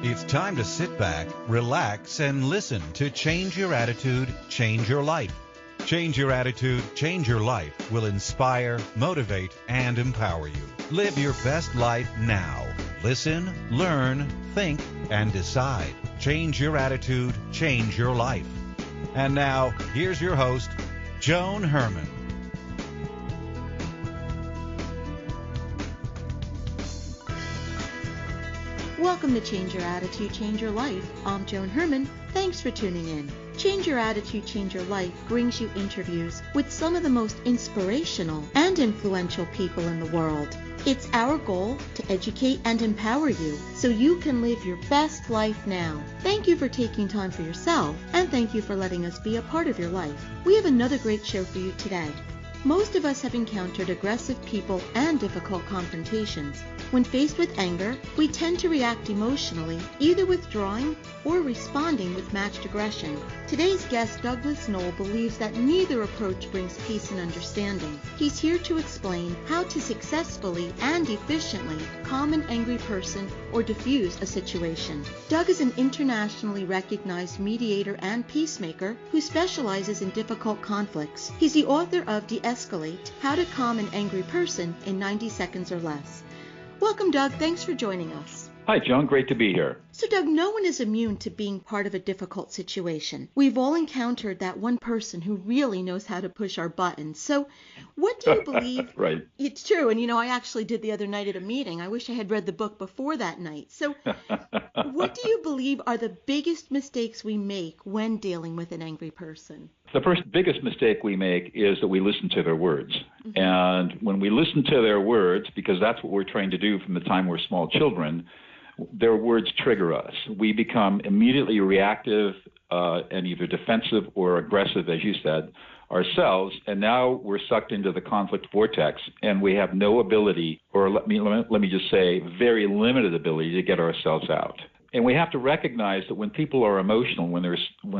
It's time to sit back, relax, and listen to Change Your Attitude, Change Your Life. Change Your Attitude, Change Your Life will inspire, motivate, and empower you. Live your best life now. Listen, learn, think, and decide. Change your attitude, change your life. And now, here's your host, Joan Herman. Welcome to Change Your Attitude, Change Your Life. I'm Joan Herman. Thanks for tuning in. Change Your Attitude, Change Your Life brings you interviews with some of the most inspirational and influential people in the world. It's our goal to educate and empower you so you can live your best life now. Thank you for taking time for yourself, and thank you for letting us be a part of your life. We have another great show for you today. Most of us have encountered aggressive people and difficult confrontations. When faced with anger, we tend to react emotionally, either withdrawing or responding with matched aggression. Today's guest, Douglas Noll, believes that neither approach brings peace and understanding. He's here to explain how to successfully and efficiently calm an angry person or diffuse a situation. Doug is an internationally recognized mediator and peacemaker who specializes in difficult conflicts. He's the author of De-Escalate, How to Calm an Angry Person in 90 Seconds or Less. Welcome, Doug. Thanks for joining us. Hi, Joan. Great to be here. So, Doug, no one is immune to being part of a difficult situation. We've all encountered that one person who really knows how to push our buttons. So, what do you believe? Right. It's true. And, I actually did the other night at a meeting. I wish I had read the book before that night. So, what do you believe are the biggest mistakes we make when dealing with an angry person? The first biggest mistake we make is that we listen to their words. Mm-hmm. And when we listen to their words, because that's what we're trained to do from the time we're small children, their words trigger us. We become immediately reactive and either defensive or aggressive, as you said, ourselves. And now we're sucked into the conflict vortex, and we have no ability, or let me just say, very limited ability to get ourselves out. And we have to recognize that when people are emotional, when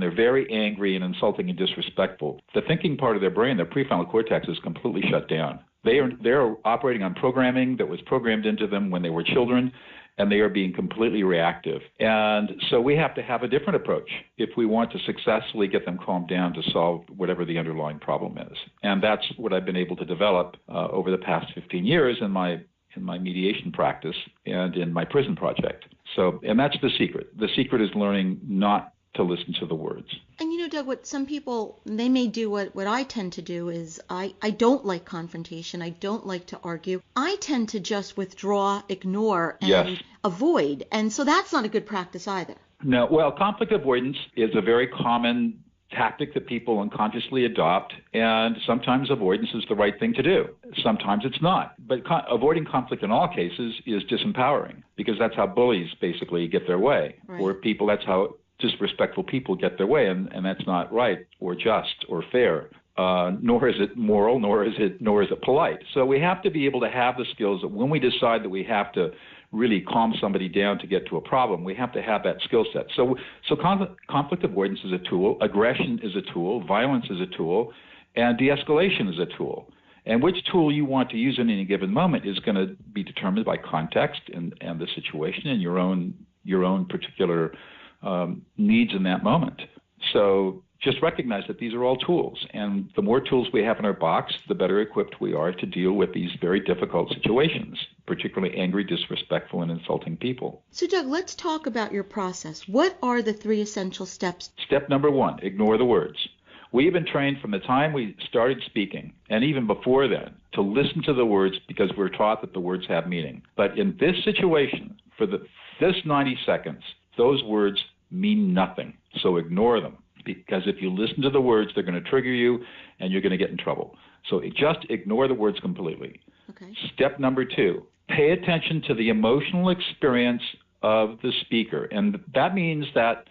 they're very angry and insulting and disrespectful, the thinking part of their brain, their prefrontal cortex, is completely shut down. They're operating on programming that was programmed into them when they were children, and they are being completely reactive. And so we have to have a different approach if we want to successfully get them calmed down to solve whatever the underlying problem is. And that's what I've been able to develop over the past 15 years in my mediation practice and in my prison project. So, and that's the secret. The secret is learning not to listen to the words. And Doug, what some people, they may do what I tend to do is I don't like confrontation. I don't like to argue. I tend to just withdraw, ignore, and avoid. And so that's not a good practice either. No, well, conflict avoidance is a very common tactic that people unconsciously adopt, and sometimes avoidance is the right thing to do. Sometimes it's not. But avoiding conflict in all cases is disempowering, because that's how bullies basically get their way. Right. Or that's how disrespectful people get their way, and that's not right or just or fair. Nor is it moral, nor is it polite. So we have to be able to have the skills that when we decide that we have to really calm somebody down to get to a problem, we have to have that skill set. So conflict avoidance is a tool, aggression is a tool, violence is a tool, and de-escalation is a tool. And which tool you want to use in any given moment is going to be determined by context and the situation and your own particular needs in that moment. So just recognize that these are all tools, and the more tools we have in our box, the better equipped we are to deal with these very difficult situations, particularly angry, disrespectful, and insulting people. So, Doug, let's talk about your process. What are the 3 essential steps? Step number 1, ignore the words. We've been trained from the time we started speaking, and even before then, to listen to the words because we're taught that the words have meaning. But in this situation, for this 90 seconds, those words mean nothing, so ignore them. Because if you listen to the words, they're going to trigger you, and you're going to get in trouble. So just ignore the words completely. Okay. Step number 2, pay attention to the emotional experience of the speaker. And that means that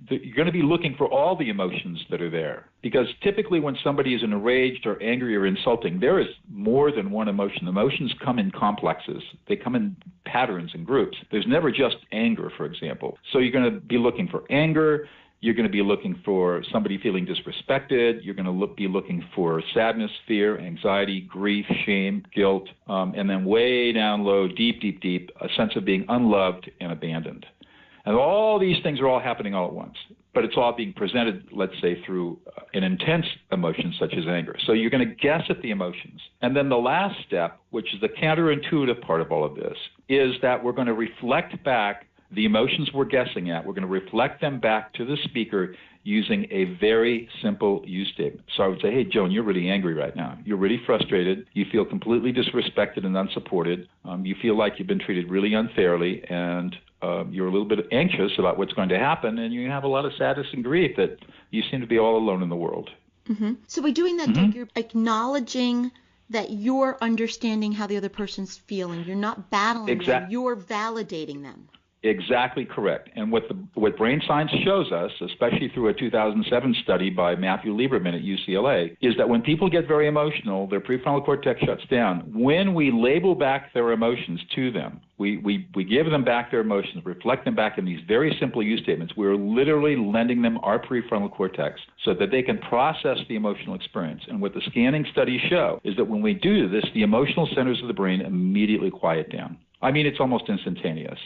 you're going to be looking for all the emotions that are there. Because typically when somebody is enraged or angry or insulting, there is more than one emotion. Emotions come in complexes. They come in patterns and groups. There's never just anger, for example. So you're going to be looking for anger. You're going to be looking for somebody feeling disrespected. You're going to be looking for sadness, fear, anxiety, grief, shame, guilt, and then way down low, deep, a sense of being unloved and abandoned. And all these things are all happening all at once. But it's all being presented, let's say, through an intense emotion such as anger. So you're going to guess at the emotions. And then the last step, which is the counterintuitive part of all of this, is that we're going to reflect back the emotions we're guessing at. We're going to reflect them back to the speaker using a very simple use statement. So I would say, hey, Joan, you're really angry right now. You're really frustrated. You feel completely disrespected and unsupported. You feel like you've been treated really unfairly, and you're a little bit anxious about what's going to happen, and you have a lot of sadness and grief that you seem to be all alone in the world. Mm-hmm. So by doing that, Doug, you're acknowledging that you're understanding how the other person's feeling. You're not battling them. You're validating them. Exactly correct. And what brain science shows us, especially through a 2007 study by Matthew Lieberman at UCLA, is that when people get very emotional, their prefrontal cortex shuts down. When we label back their emotions to them, we give them back their emotions, reflect them back in these very simple use statements. We're literally lending them our prefrontal cortex so that they can process the emotional experience. And what the scanning studies show is that when we do this, the emotional centers of the brain immediately quiet down. I mean, it's almost instantaneous.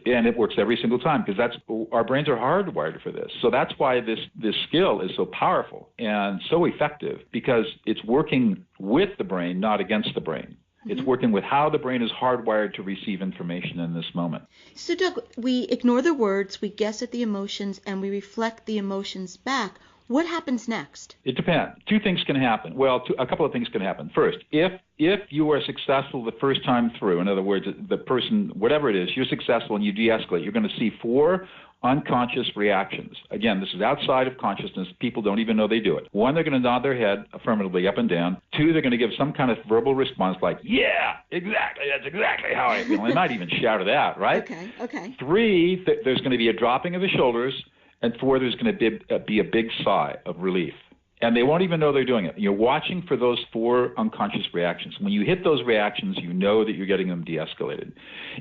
And it works every single time because our brains are hardwired for this. So that's why this skill is so powerful and so effective, because it's working with the brain, not against the brain. Mm-hmm. It's working with how the brain is hardwired to receive information in this moment. So, Doug, we ignore the words, we guess at the emotions, and we reflect the emotions back. What happens next? It depends. Two things can happen. Well, a couple of things can happen. First, if you are successful the first time through, in other words, the person, whatever it is, you're successful and you de-escalate, you're going to see 4 unconscious reactions. Again, this is outside of consciousness. People don't even know they do it. 1, they're going to nod their head affirmatively up and down. 2, they're going to give some kind of verbal response like, yeah, exactly, that's exactly how I feel. They might even shout it out, right? Okay. 3, there's going to be a dropping of the shoulders. And 4, there's going to be a big sigh of relief. And they won't even know they're doing it. You're watching for those 4 unconscious reactions. When you hit those reactions, you know that you're getting them de-escalated.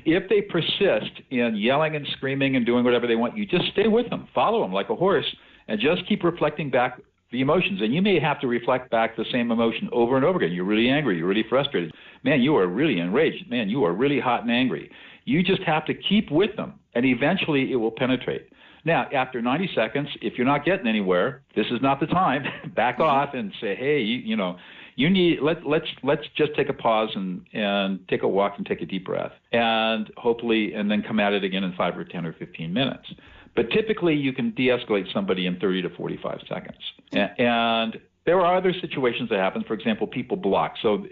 If they persist in yelling and screaming and doing whatever they want, you just stay with them. Follow them like a horse and just keep reflecting back the emotions. And you may have to reflect back the same emotion over and over again. You're really angry. You're really frustrated. Man, you are really enraged. Man, you are really hot and angry. You just have to keep with them, and eventually it will penetrate. Now, after 90 seconds, if you're not getting anywhere, this is not the time. Back off and say, hey, you need. Let's just take a pause and take a walk and take a deep breath, and hopefully, and then come at it again in 5 or 10 or 15 minutes. But typically, you can de-escalate somebody in 30 to 45 seconds. And there are other situations that happen. For example, people block. So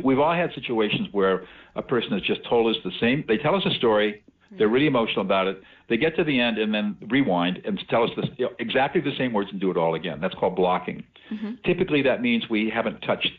we've all had situations where a person has just told us the same. They tell us a story. They're really emotional about it. They get to the end and then rewind and tell us exactly the same words and do it all again. That's called blocking. Mm-hmm. Typically, that means we haven't touched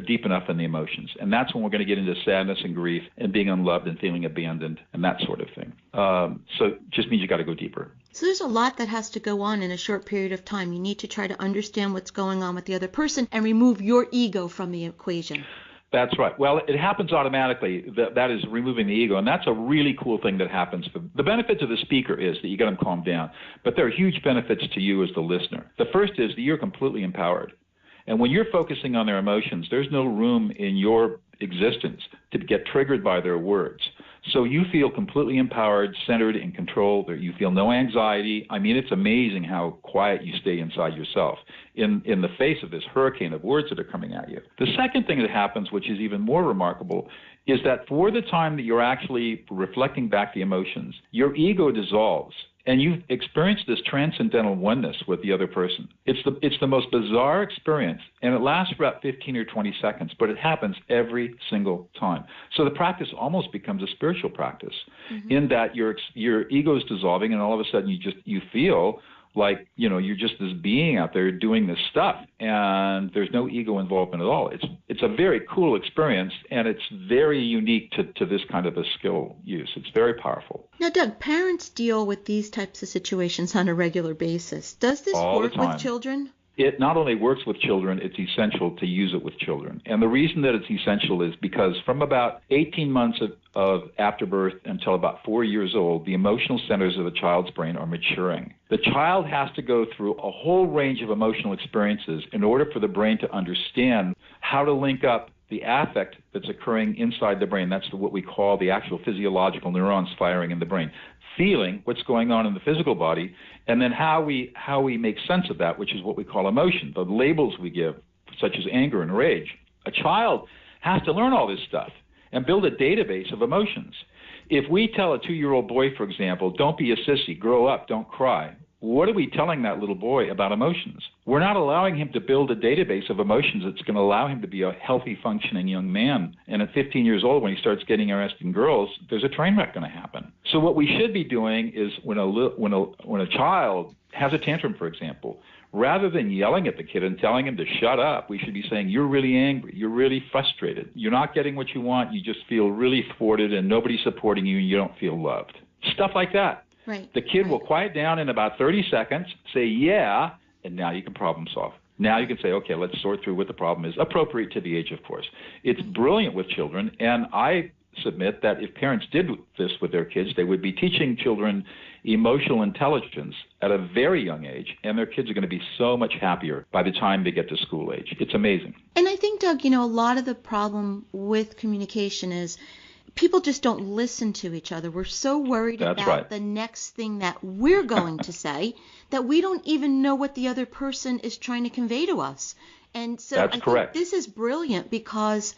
deep enough in the emotions. And that's when we're going to get into sadness and grief and being unloved and feeling abandoned and that sort of thing. So it just means you got to go deeper. So there's a lot that has to go on in a short period of time. You need to try to understand what's going on with the other person and remove your ego from the equation. That's right. Well, it happens automatically. That is removing the ego, and that's a really cool thing that happens. The benefit to the speaker is that you get them calmed down, but there are huge benefits to you as the listener. The first is that you're completely empowered, and when you're focusing on their emotions, there's no room in your existence to get triggered by their words. So you feel completely empowered, centered, in control. You feel no anxiety. I mean, it's amazing how quiet you stay inside yourself in the face of this hurricane of words that are coming at you. The second thing that happens, which is even more remarkable, is that for the time that you're actually reflecting back the emotions, your ego dissolves. And you've experienced this transcendental oneness with the other person. It's the most bizarre experience, and it lasts for about 15 or 20 seconds, but it happens every single time. So the practice almost becomes a spiritual practice, mm-hmm. in that your ego is dissolving, and all of a sudden you feel like, you're just this being out there doing this stuff, and there's no ego involvement at all. It's a very cool experience, and it's very unique to this kind of a skill use. It's very powerful. Now, Doug, parents deal with these types of situations on a regular basis. Does this work with children? It not only works with children, it's essential to use it with children. And the reason that it's essential is because from about 18 months of after birth until about 4 years old, the emotional centers of the child's brain are maturing. The child has to go through a whole range of emotional experiences in order for the brain to understand how to link up the affect that's occurring inside the brain. That's what we call the actual physiological neurons firing in the brain. Feeling what's going on in the physical body, and then how we make sense of that, which is what we call emotion, the labels we give, such as anger and rage. A child has to learn all this stuff and build a database of emotions. If we tell a 2-year-old boy, for example, don't be a sissy, grow up, don't cry, what are we telling that little boy about emotions? We're not allowing him to build a database of emotions that's going to allow him to be a healthy, functioning young man. And at 15 years old, when he starts getting interested in girls, there's a train wreck going to happen. So what we should be doing is when a child has a tantrum, for example, rather than yelling at the kid and telling him to shut up, we should be saying, you're really angry, you're really frustrated, you're not getting what you want, you just feel really thwarted and nobody's supporting you and you don't feel loved. Stuff like that. Right. The kid will quiet down in about 30 seconds, say, yeah, and now you can problem solve. Now you can say, okay, let's sort through what the problem is, appropriate to the age, of course. It's brilliant with children, and I submit that if parents did this with their kids, they would be teaching children emotional intelligence at a very young age, and their kids are going to be so much happier by the time they get to school age. It's amazing. And I think, Doug, a lot of the problem with communication is people just don't listen to each other. We're so worried about the next thing that we're going to say that we don't even know what the other person is trying to convey to us. And so I think this is brilliant because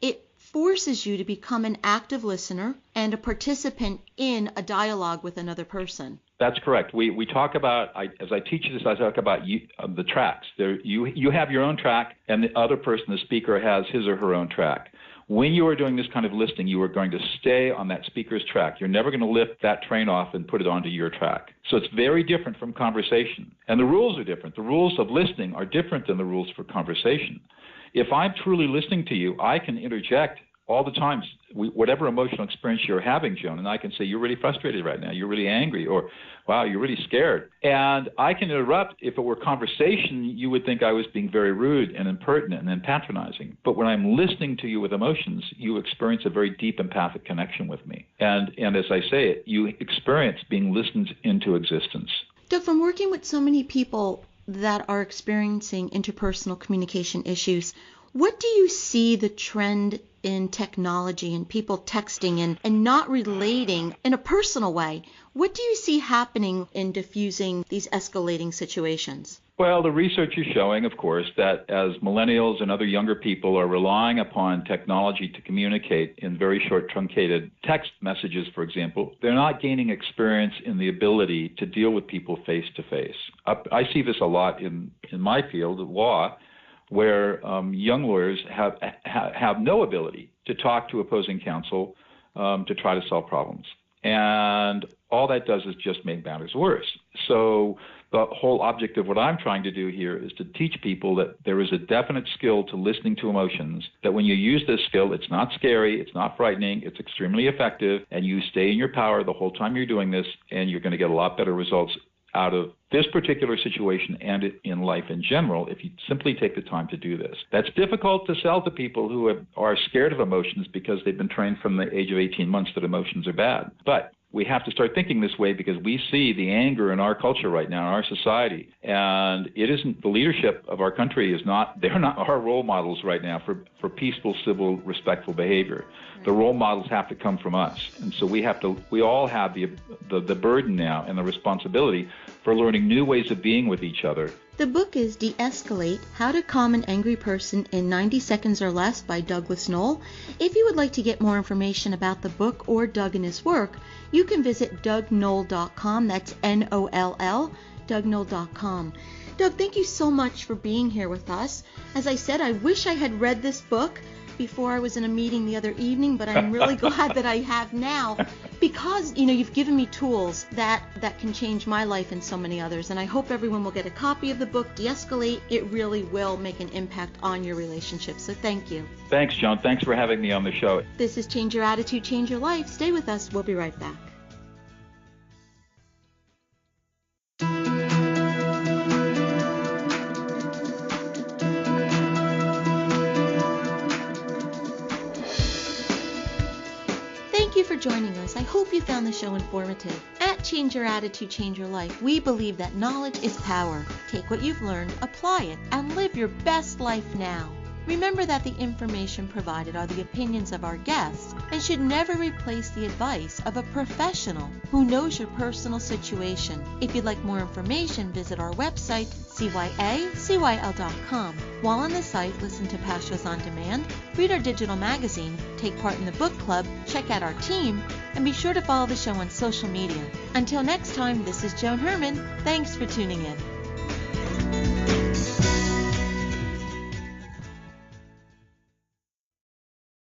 it forces you to become an active listener and a participant in a dialogue with another person. That's correct. We talk about, as I teach this, I talk about the tracks. You have your own track, and the other person, the speaker, has his or her own track. When you are doing this kind of listening, you are going to stay on that speaker's track. You're never going to lift that train off and put it onto your track. So it's very different from conversation. And the rules are different. The rules of listening are different than the rules for conversation. If I'm truly listening to you, I can interject all the time, whatever emotional experience you're having, Joan, and I can say, you're really frustrated right now, you're really angry, or, wow, you're really scared. And I can interrupt. If it were conversation, you would think I was being very rude and impertinent and patronizing. But when I'm listening to you with emotions, you experience a very deep empathic connection with me. And as I say it, you experience being listened into existence. Doug, from working with so many people that are experiencing interpersonal communication issues, what do you see the trend in technology and people texting and not relating in a personal way? What do you see happening in diffusing these escalating situations? Well, the research is showing, of course, that as millennials and other younger people are relying upon technology to communicate in very short, truncated text messages, for example, they're not gaining experience in the ability to deal with people face to face. I see this a lot in my field of law, where young lawyers have no ability to talk to opposing counsel to try to solve problems. And all that does is just make matters worse. So the whole object of what I'm trying to do here is to teach people that there is a definite skill to listening to emotions, that when you use this skill, it's not scary, it's not frightening, it's extremely effective, and you stay in your power the whole time you're doing this, and you're going to get a lot better results out of this particular situation and in life in general if you simply take the time to do this. That's difficult to sell to people who are scared of emotions because they've been trained from the age of 18 months that emotions are bad. But we have to start thinking this way because we see the anger in our culture right now, in our society. And it isn't, the leadership of our country is not, they're not our role models right now for peaceful, civil, respectful behavior. The role models have to come from us. And so we all have the burden now and the responsibility for learning new ways of being with each other. The book is De-Escalate, How to Calm an Angry Person in 90 Seconds or Less by Douglas Noll. If you would like to get more information about the book or Doug and his work, you can visit DougNoll.com. That's N-O-L-L, DougNoll.com. Doug, thank you so much for being here with us. As I said, I wish I had read this book before I was in a meeting the other evening, but I'm really glad that I have now because, you've given me tools that can change my life and so many others. And I hope everyone will get a copy of the book, De-Escalate. It really will make an impact on your relationship. So thank you. Thanks, Joan. Thanks for having me on the show. This is Change Your Attitude, Change Your Life. Stay with us. We'll be right back. Thank you for joining us. I hope you found the show informative. At Change Your Attitude, Change Your Life, we believe that knowledge is power. Take what you've learned, apply it, and live your best life now. Remember that the information provided are the opinions of our guests and should never replace the advice of a professional who knows your personal situation. If you'd like more information, visit our website, CYACYL.com. While on the site, listen to past shows on demand, read our digital magazine, take part in the book club, check out our team, and be sure to follow the show on social media. Until next time, this is Joan Herman. Thanks for tuning in.